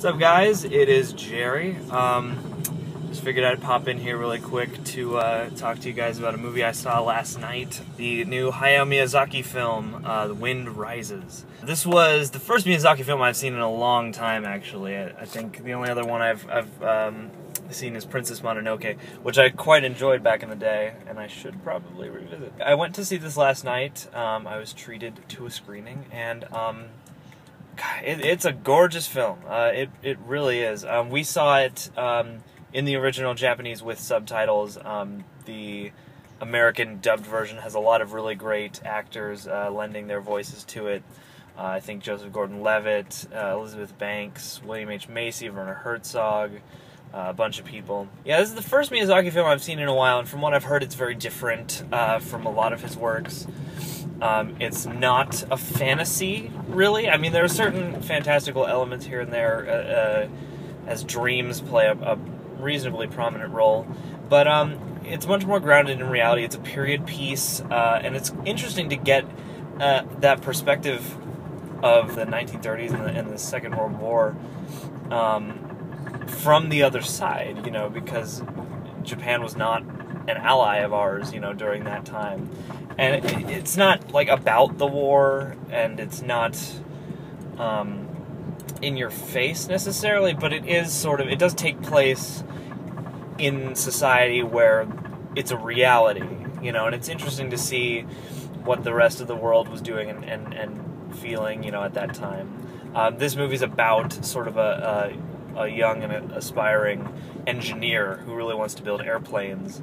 What's up, guys? It is Jerry. Just figured I'd pop in here really quick to talk to you guys about a movie I saw last night. The new Hayao Miyazaki film, The Wind Rises. This was the first Miyazaki film I've seen in a long time, actually. I think the only other one I've seen is Princess Mononoke, which I quite enjoyed back in the day, and I should probably revisit. I went to see this last night. I was treated to a screening, and it's a gorgeous film. It really is. We saw it in the original Japanese with subtitles. The American dubbed version has a lot of really great actors lending their voices to it. I think Joseph Gordon-Levitt, Elizabeth Banks, William H. Macy, Werner Herzog, a bunch of people. Yeah, this is the first Miyazaki film I've seen in a while, and from what I've heard, it's very different from a lot of his works. It's not a fantasy, really. I mean, there are certain fantastical elements here and there, as dreams play a reasonably prominent role, but it's much more grounded in reality. It's a period piece, and it's interesting to get that perspective of the 1930s and the Second World War from the other side, you know, because Japan was not an ally of ours, you know, during that time. And it's not, like, about the war, and it's not in your face, necessarily, but it is sort of, it does take place in society where it's a reality, you know, and it's interesting to see what the rest of the world was doing and feeling, you know, at that time. This movie's about sort of a young and aspiring engineer who really wants to build airplanes.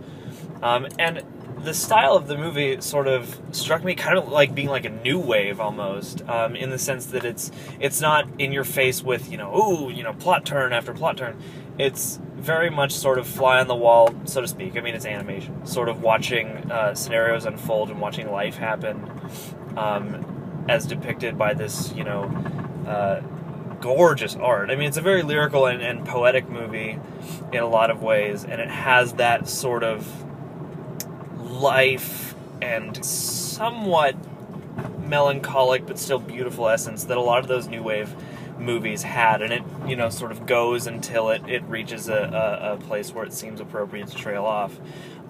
And the style of the movie sort of struck me kind of like being like a new wave almost, in the sense that it's not in your face with, you know, ooh, you know, plot turn after plot turn. It's very much sort of fly on the wall, so to speak. I mean, it's animation. Sort of watching scenarios unfold and watching life happen, as depicted by this, you know, gorgeous art. I mean, it's a very lyrical and poetic movie in a lot of ways, and it has that sort of life and somewhat melancholic but still beautiful essence that a lot of those new wave movies had, and it, you know, sort of goes until it reaches a place where it seems appropriate to trail off.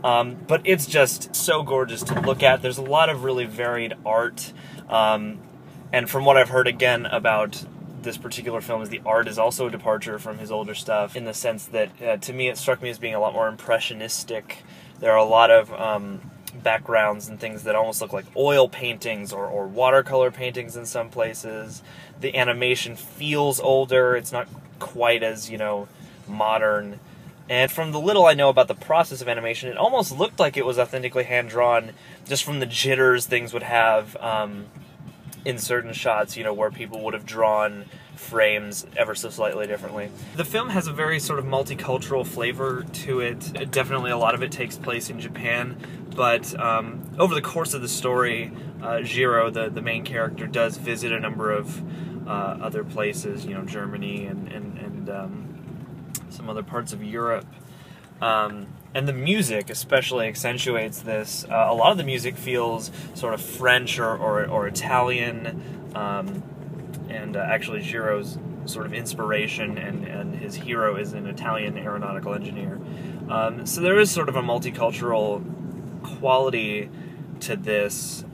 But it's just so gorgeous to look at. There's a lot of really varied art, and from what I've heard again about this particular film, is the art is also a departure from his older stuff, in the sense that to me it struck me as being a lot more impressionistic. There are a lot of backgrounds and things that almost look like oil paintings or watercolor paintings in some places. The animation feels older. It's not quite as, you know, modern. And from the little I know about the process of animation, it almost looked like it was authentically hand-drawn, just from the jitters things would have in certain shots, you know, where people would have drawn frames ever so slightly differently. The film has a very sort of multicultural flavor to it. Definitely a lot of it takes place in Japan, but over the course of the story, Jiro, the main character, does visit a number of other places, you know, Germany and some other parts of Europe. And the music especially accentuates this. A lot of the music feels sort of French or Italian, and actually Jiro's sort of inspiration and his hero is an Italian aeronautical engineer. So there is sort of a multicultural quality to this,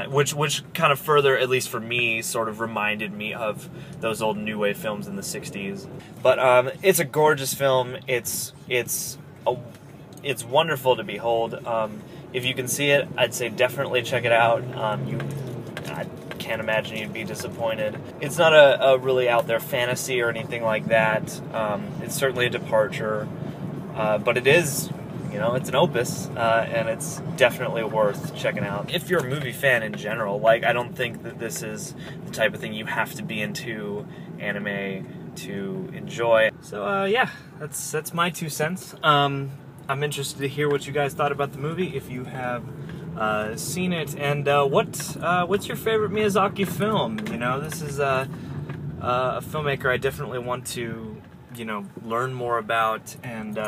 which kind of further, at least for me, sort of reminded me of those old new wave films in the 60s. But it's a gorgeous film. It's wonderful to behold. If you can see it, I'd say definitely check it out. I can't imagine you'd be disappointed. It's not a really out there fantasy or anything like that. It's certainly a departure, but it is, you know, it's an opus, and it's definitely worth checking out. If you're a movie fan in general, like, I don't think that this is the type of thing you have to be into anime to enjoy. So yeah, that's my 2 cents. I'm interested to hear what you guys thought about the movie, if you have seen it, and what's your favorite Miyazaki film? You know, this is a filmmaker I definitely want to, you know, learn more about, and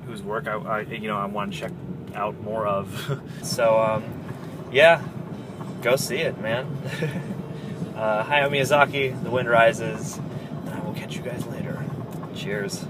whose work I want to check out more of. So yeah, go see it, man. Hayao Miyazaki, The Wind Rises, and I will catch catch you guys later. Cheers.